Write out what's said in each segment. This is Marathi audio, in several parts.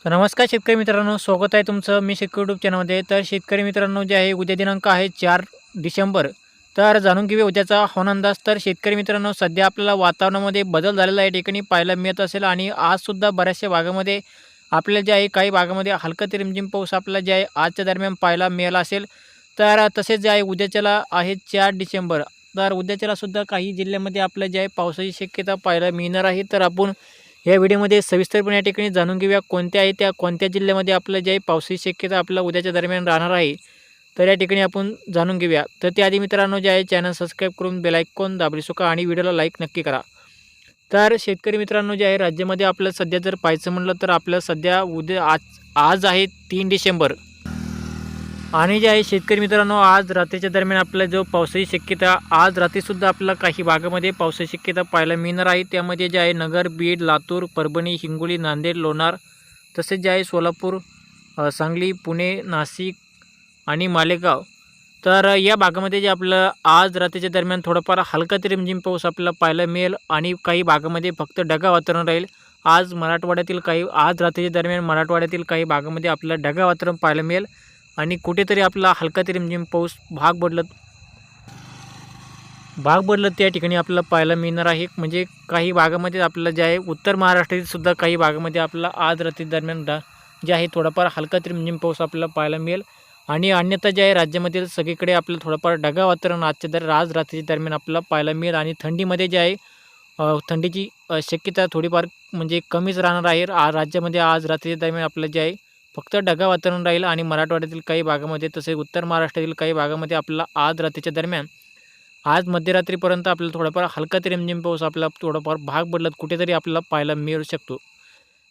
तर नमस्कार शेतकरी मित्रांनो, स्वागत आहे तुमचं मी शेतकरी यूट्यूब चॅनलमध्ये. तर शेतकरी मित्रांनो जे आहे उद्या दिनांक आहे 4 डिसेंबर. तर जाणून घेऊया उद्याचा हवामान अंदाज. तर शेतकरी मित्रांनो सध्या आपल्याला वातावरणामध्ये बदल झालेला या ठिकाणी पाहायला मिळत असेल आणि आजसुद्धा बऱ्याचशा भागामध्ये आपल्याला जे आहे काही भागामध्ये हलका ते रिमझिम पाऊस आपल्याला जे आहे आजच्या दरम्यान पाहायला मिळाला असेल. तर तसेच जे आहे उद्याच्याला आहे 4 डिसेंबर. तर उद्याच्याला सुद्धा काही जिल्ह्यामध्ये आपल्याला जे आहे पावसाची शक्यता पाहायला मिळणार आहे. तर आपण या व्हिडिओमध्ये सविस्तरपणे या ठिकाणी जाणून घेऊया कोणत्या आहे त्या कोणत्या जिल्ह्यामध्ये आपलं जे आहे पावसाची शक्यता आपल्याला उद्याच्या दरम्यान राहणार आहे. तर या ठिकाणी आपण जाणून घेऊया. तर त्याआधी मित्रांनो जे आहे चॅनल सबस्क्राईब करून बेल आयकॉन दाबले सुका आणि व्हिडिओला लाईक नक्की करा. तर शेतकरी मित्रांनो जे आहे राज्यामध्ये आपल्याला सध्या जर पाहायचं म्हटलं तर आपल्याला सध्या उद्या आज आहे 3 डिसेंबर. आणि जे आहे शेतकरी मित्रांनो आज रात्रीच्या दरम्यान आपल्याला जो पावसाची शक्यता आज रात्रीसुद्धा आपल्याला काही भागामध्ये पावसाची शक्यता पाहायला मिळणार आहे. त्यामध्ये जे आहे नगर, बीड, लातूर, परभणी, हिंगोली, नांदेड, लोणार तसेच जे आहे सोलापूर, सांगली, पुणे, नाशिक आणि मालेगाव. तर या भागामध्ये जे आपलं आज रात्रीच्या दरम्यान थोडाफार हलका ते रिमझिम पाऊस आपल्याला पाहायला मिळेल आणि काही भागामध्ये फक्त ढगाळ वातावरण राहील. आज रात्रीच्या दरम्यान मराठवाड्यातील काही भागामध्ये आपल्याला ढगाळ वातावरण पाहायला मिळेल आणि कुठेतरी आपला हलका ते रिमझिम पाऊस भाग बदलत त्या ठिकाणी आपल्याला पाहायला मिळणार आहे. म्हणजे काही भागामध्ये आपल्याला जे आहे उत्तर महाराष्ट्रातील सुद्धा काही भागामध्ये आपल्याला आज रात्री दरम्यान जे आहे थोडाफार हलका ते रिमझिम पाऊस आपल्याला पाहायला मिळेल आणि अन्यथा जे आहे राज्यामधील सगळीकडे आपल्याला थोडंफार ढगाळ वातावरण आज रात्रीच्या दरम्यान आपल्याला पाहायला मिळेल आणि थंडीमध्ये जे आहे थंडीची शक्यता थोडीफार म्हणजे कमीच राहणार आहे. राज्यामध्ये आज रात्रीच्या दरम्यान आपल्याला जे आहे फक्त ढगाळ वातावरण राहील आणि मराठवाड्यातील काही भागामध्ये तसेच उत्तर महाराष्ट्रातील काही भागामध्ये आपल्याला आज रात्रीच्या दरम्यान आज मध्यरात्रीपर्यंत आपल्याला थोडाफार हलका ते रिमझिम पाऊस आपल्याला थोडाफार भाग बदलत कुठेतरी आपल्याला पाहायला मिळू शकतो.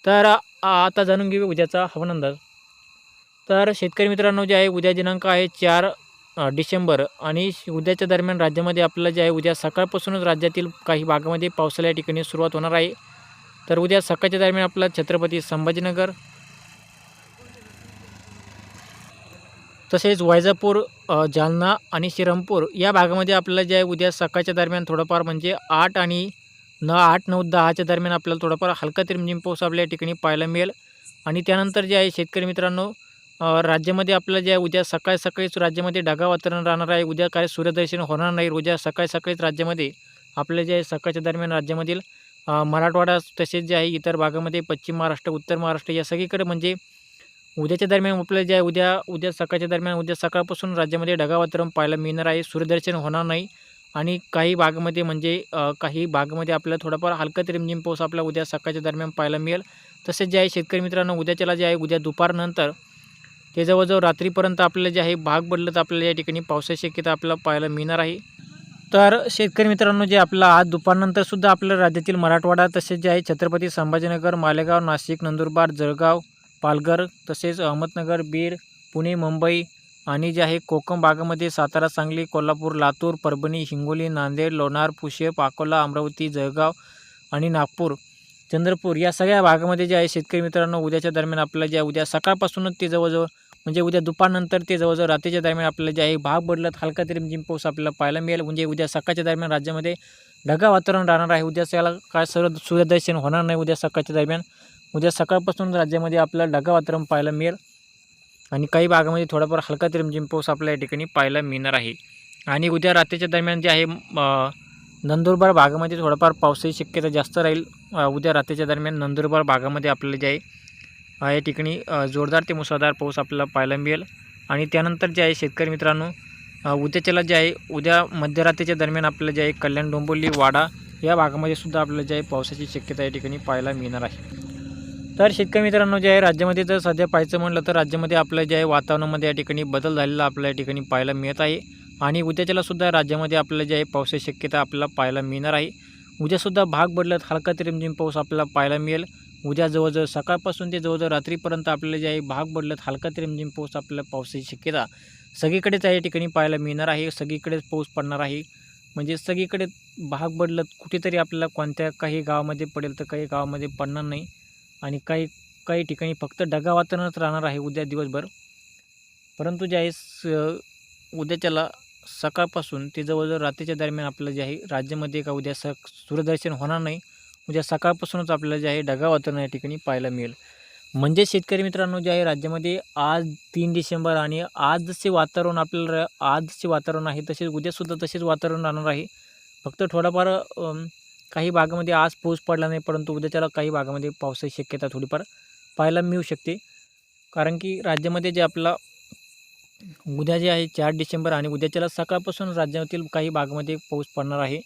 तर आता जाणून घेऊ उद्याचा हवामान अंदाज. तर शेतकरी मित्रांनो जे आहे उद्या दिनांक आहे 4 डिसेंबर आणि उद्याच्या दरम्यान राज्यामध्ये आपल्याला जे आहे उद्या सकाळपासूनच राज्यातील काही भागामध्ये पावसाला या ठिकाणी सुरुवात होणार आहे. तर उद्या सकाळच्या दरम्यान आपल्याला छत्रपती संभाजीनगर तसेच वैजापूर, जालना आणि श्रीरामपूर या भागामध्ये आपल्याला जे आहे उद्या सकाळच्या दरम्यान थोडंफार म्हणजे 8 आणि 8, 9, 10च्या दरम्यान आपल्याला थोडाफार हलका ते रिमझिम पाऊस आपल्या या ठिकाणी पाहायला मिळेल. आणि त्यानंतर जे आहे शेतकरी मित्रांनो राज्यामध्ये आपल्याला जे आहे उद्या सकाळीच राज्यामध्ये ढगाळ वातावरण राहणार आहे. उद्या काय सूर्यदर्शन होणार नाही. उद्या सकाळीच राज्यामध्ये आपल्या जे आहे सकाळच्या दरम्यान राज्यामधील मराठवाडा तसेच जे आहे इतर भागामध्ये पश्चिम महाराष्ट्र, उत्तर महाराष्ट्र या सगळीकडे म्हणजे उद्याच्या दरम्यान आपल्याला जे आहे उद्या सकाळच्या दरम्यान उद्या सकाळपासून राज्यामध्ये ढगाळ वातावरण पाहायला मिळणार आहे. सूर्यदर्शन होणार नाही आणि काही भागामध्ये म्हणजे काही भागामध्ये आपल्याला थोडाफार हलका ते रिमझिम पाऊस आपल्याला उद्या सकाळच्या दरम्यान पाहायला मिळेल. तसेच जे आहे शेतकरी मित्रांनो उद्याच्याला जे आहे उद्या दुपारनंतर ते जवळजवळ रात्रीपर्यंत आपल्याला जे आहे भाग बदलत आपल्याला या ठिकाणी पावसाची शक्यता आपल्याला पाहायला मिळणार आहे. तर शेतकरी मित्रांनो जे आपल्याला आज दुपारनंतर सुद्धा आपल्या राज्यातील मराठवाडा तसेच जे आहे छत्रपती संभाजीनगर, मालेगाव, नाशिक, नंदुरबार, जळगाव, पालघर तसेच अहमदनगर, बीड, पुणे, मुंबई आणि जे आहे कोकण भागामध्ये सातारा, सांगली, कोल्हापूर, लातूर, परभणी, हिंगोली, नांदेड, लोणार, पुशेप, अकोला, अमरावती, जळगाव आणि नागपूर, चंद्रपूर या सगळ्या भागामध्ये जे आहे शेतकरी मित्रांनो उद्याच्या दरम्यान आपल्याला जे आहे उद्या सकाळपासूनच ते जवळजवळ म्हणजे उद्या दुपारनंतर ते जवळजवळ रात्रीच्या दरम्यान आपल्याला जे आहे भाग बदलत हलका ते रिमझिम पाऊस आपल्याला पाहायला मिळेल. म्हणजे उद्या सकाळच्या दरम्यान राज्यामध्ये ढगाळ वातावरण राहणार आहे. उद्या त्याला काय सूर्यदर्शन होणार नाही. उद्या सकाळपासून राज्यामध्ये आपल्याला ढगाळ वातावरण पाहायला मिळेल आणि काही भागामध्ये थोडाफार हलका ते रिमझिम पाऊस आपल्याला या ठिकाणी पाहायला मिळणार आहे. आणि उद्या रात्रीच्या दरम्यान जे आहे नंदुरबार भागामध्ये थोडाफार पावसाची शक्यता जास्त राहील. उद्या रात्रीच्या दरम्यान नंदुरबार भागामध्ये आपल्याला जे आहे या ठिकाणी जोरदार ते मुसळधार पाऊस आपल्याला पाहायला मिळेल. आणि त्यानंतर जे आहे शेतकरी मित्रांनो उद्याच्याला जे आहे उद्या मध्यरात्रीच्या दरम्यान आपल्याला जे आहे कल्याण, डोंबिवली, वाडा या भागामध्ये सुद्धा आपल्याला जे आहे पावसाची शक्यता या ठिकाणी पाहायला मिळणार आहे. तर शेतकरी मित्रांनो जे आहे राज्यामध्ये जर सध्या पाहायचं म्हटलं तर राज्यामध्ये आपलं जे आहे वातावरणामध्ये या ठिकाणी बदल झालेला आपल्याला या ठिकाणी पाहायला मिळत आहे. आणि उद्याच्याला सुद्धा राज्यामध्ये आपल्याला जे आहे पावसाची शक्यता आपल्याला पाहायला मिळणार आहे. उद्यासुद्धा भाग बदलत हलका ते रिमझिम पाऊस आपल्याला पाहायला मिळेल. उद्या जवळजवळ सकाळपासून ते जवळजवळ रात्रीपर्यंत आपल्याला जे आहे भाग बदलत हलका ते रिमझिम पाऊस आपल्याला पावसाची शक्यता सगळीकडेच या ठिकाणी पाहायला मिळणार आहे. सगळीकडेच पाऊस पडणार आहे. म्हणजे सगळीकडे भाग बदलत कुठेतरी आपल्याला कोणत्या काही गावामध्ये पडेल तर काही गावामध्ये पडणार नाही आणि काही ठिकाणी फक्त ढगाळ वातावरणच राहणार आहे उद्या दिवसभर. परंतु जे आहे उद्याच्याला सकाळपासून ते जवळजवळ रात्रीच्या दरम्यान आपलं जे आहे राज्यामध्ये का उद्या सूर्यदर्शन होणार नाही. उद्या सकाळपासूनच आपल्याला जे आहे ढगाळ वातावरण या ठिकाणी पाहायला मिळेल. म्हणजे शेतकरी मित्रांनो जे आहे राज्यामध्ये आज 3 डिसेंबर आणि आज जसे वातावरण आपल्याला आज जसे वातावरण आहे तसेच उद्यासुद्धा तसेच वातावरण राहणार आहे. फक्त थोडाफार काही भागामध्ये आज पाऊस पडला नाही, परंतु उद्याच्याला काही भागामध्ये पावसाची शक्यता थोडीफार पाहायला मिळू शकते. कारण की राज्यामध्ये जे आपला उद्या जे आहे 4 डिसेंबर आणि उद्याच्याला सकाळपासून राज्यातील काही भागामध्ये पाऊस पडणार आहे.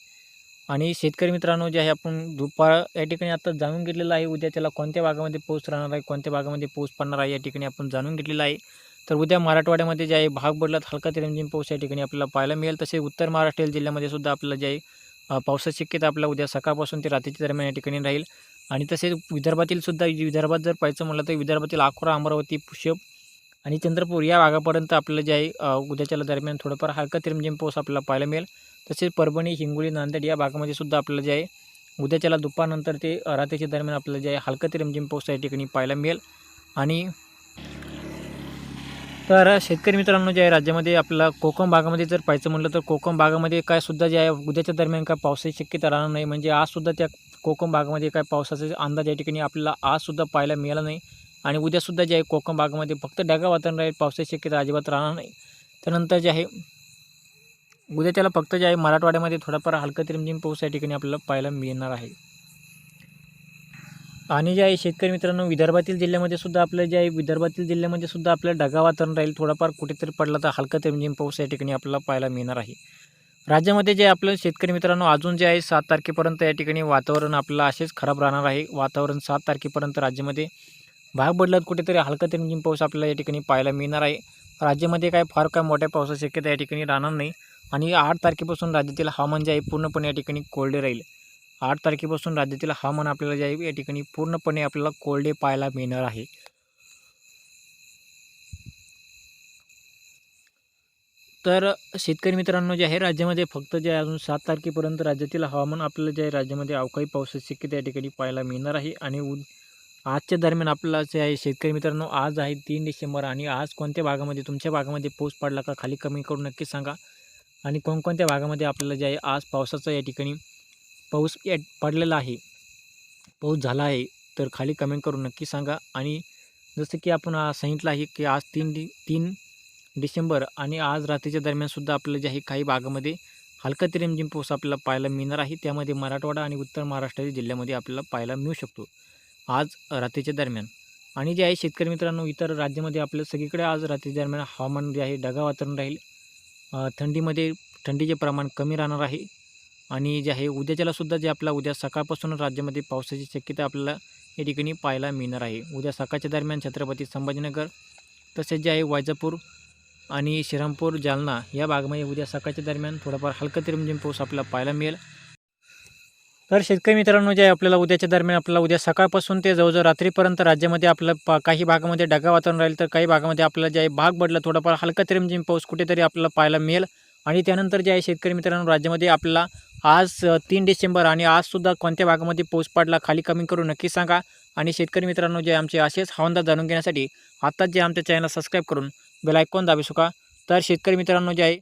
आणि शेतकरी मित्रांनो जे आहे आपण दुपार या ठिकाणी आता जाणून घेतलेलं आहे उद्याच्याला कोणत्या भागामध्ये पाऊस राहणार आहे, कोणत्या भागामध्ये पाऊस पडणार आहे या ठिकाणी आपण जाणून घेतलेलं आहे. तर उद्या मराठवाड्यामध्ये जे आहे भाग बदलत हलका ते रिमझिम पाऊस या ठिकाणी आपल्याला पाहायला मिळेल. तसेच उत्तर महाराष्ट्र जिल्ह्यामध्ये सुद्धा आपल्याला जे आहे पावसाची शक्यता आपल्याला उद्या सकाळपासून ते रात्रीच्या दरम्यान या ठिकाणी राहील. आणि तसेच विदर्भातील सुद्धा विदर्भात जर पाहायचं म्हटलं तर विदर्भातील अकोला, अमरावती, पुष्प आणि चंद्रपूर या भागापर्यंत आपल्याला जे आहे उद्याच्याला दरम्यान थोडंफार हलका ते रिमझिम पाऊस आपल्याला पाहायला मिळेल. तसेच परभणी, हिंगोली, नांदेड या भागामध्ये सुद्धा आपल्याला जे आहे उद्याच्याला दुपारनंतर ते रात्रीच्या दरम्यान आपल्याला जे आहे हलका ते रिमझिम पाऊस या ठिकाणी पाहायला मिळेल. आणि तर शेतकरी मित्रांनो जे आहे राज्यामध्ये आपल्याला कोकण भागामध्ये जर पाहायचं म्हटलं तर कोकण भागामध्ये काय सुद्धा जे आहे उद्याच्या दरम्यान काय पावसाची शक्यता राहणार नाही. म्हणजे आजसुद्धा त्या कोकण भागामध्ये काय पावसाचा अंदाज या ठिकाणी आपल्याला आजसुद्धा पाहायला मिळाला नाही. आणि उद्यासुद्धा जे आहे कोकण भागामध्ये फक्त ढगाळ वातावरण राहील, पावसाची शक्यता अजिबात राहणार नाही. त्यानंतर जे आहे उद्याच्याला फक्त जे आहे मराठवाड्यामध्ये थोडाफार हलका ते रिमझिम पाऊस या ठिकाणी आपल्याला पाहायला मिळणार आहे. आणि जे आहे शेतकरी मित्रांनो विदर्भातील जिल्ह्यामध्ये सुद्धा आपलं जे आहे विदर्भातील जिल्ह्यामध्ये सुद्धा आपल्याला ढगाळ वातावरण राहील. थोडाफार कुठेतरी पडला तर हलका ते रिमझिम पाऊस या ठिकाणी आपल्याला पाहायला मिळणार आहे. राज्यामध्ये जे आपलं शेतकरी मित्रांनो अजून जे आहे 7 तारखेपर्यंत या ठिकाणी वातावरण आपल्याला असेच खराब राहणार आहे. वातावरण 7 तारखेपर्यंत राज्यामध्ये भाग बदलत कुठेतरी हलका ते रिमझिम पाऊस आपल्याला या ठिकाणी पाहायला मिळणार आहे. राज्यामध्ये काय फार काय मोठ्या पावसाची शक्यता या ठिकाणी राहणार नाही. आणि 8 तारखेपासून राज्यातील हवामान जे आहे पूर्णपणे या ठिकाणी कोरडे राहील. 8 तारखेपासून राज्यातील हवामान आपल्याला जे आहे या ठिकाणी पूर्णपणे आपल्याला कोरडे पाहायला मिळणार आहे. तर शेतकरी मित्रांनो जे आहे राज्यामध्ये फक्त जे आहे अजून 7 तारखेपर्यंत राज्यातील हवामान आपल्याला जे आहे राज्यामध्ये अवकाळी पावसाची शक्यता या ठिकाणी पाहायला मिळणार आहे. आणि आजच्या दरम्यान आपल्याला जे आहे शेतकरी मित्रांनो आज आहे 3 डिसेंबर आणि आज कोणत्या भागामध्ये तुमच्या भागामध्ये पाऊस पडला का खाली कमेंट करून नक्की सांगा. आणि कोणकोणत्या भागामध्ये आपल्याला जे आहे आज पावसाचा या ठिकाणी पाऊस पडलेला आहे, पाऊस झाला आहे, तर खाली कमेंट करून नक्की सांगा. आणि जसं की आपण सांगितलं आहे की आज 3 डिसेंबर आणि आज रात्रीच्या दरम्यानसुद्धा आपल्याला जे आहे काही भागामध्ये हलका ते रिमझिम पाऊस आपल्याला पाहायला मिळणार आहे. त्यामध्ये मराठवाडा आणि उत्तर महाराष्ट्रातील जिल्ह्यामध्ये आपल्याला पाहायला मिळू शकतो आज रात्रीच्या दरम्यान. आणि जे आहे शेतकरी मित्रांनो इतर राज्यामध्ये आपल्या सगळीकडे आज रात्रीच्या दरम्यान हवामान जे आहे ढगाळ वातावरण राहील. थंडीचे प्रमाण कमी राहणार आहे. आणि जे आहे उद्याच्याला सुद्धा जे आपला उद्या सकाळपासून राज्यामध्ये पावसाची शक्यता आपल्याला या ठिकाणी पाहायला मिळणार आहे. उद्या सकाळच्या दरम्यान छत्रपती संभाजीनगर तसेच जे आहे वैजापूर आणि श्रीरामपूर, जालना या भागामध्ये उद्या सकाळच्या दरम्यान थोडाफार हलका ते रिमझिम पाऊस आपल्याला पाहायला मिळेल. तर शेतकरी मित्रांनो जे आहे आपल्याला उद्याच्या दरम्यान आपल्याला उद्या सकाळपासून ते जवळजवळ रात्रीपर्यंत राज्यामध्ये आपलं काही भागामध्ये ढगाळ वातावरण राहील, तर काही भागामध्ये आपल्याला जे आहे भाग बदला थोडाफार हलका ते रिमझिम पाऊस कुठेतरी आपल्याला पाहायला मिळेल. आणि त्यानंतर जे आहे शेतकरी मित्रांनो राज्यामध्ये आपल्याला आज 3 डिसेंबर आणि आजसुद्धा कोणत्या भागामध्ये पाऊस पडला खाली कमेंट करून नक्की सांगा. आणि शेतकरी मित्रांनो जे आमचे असेच हवामान जाणून घेण्यासाठी आत्ताच जे आमच्या चॅनलला सबस्क्राईब करून बेल आयकॉन दाबू शकता. तर शेतकरी मित्रांनो जे आहे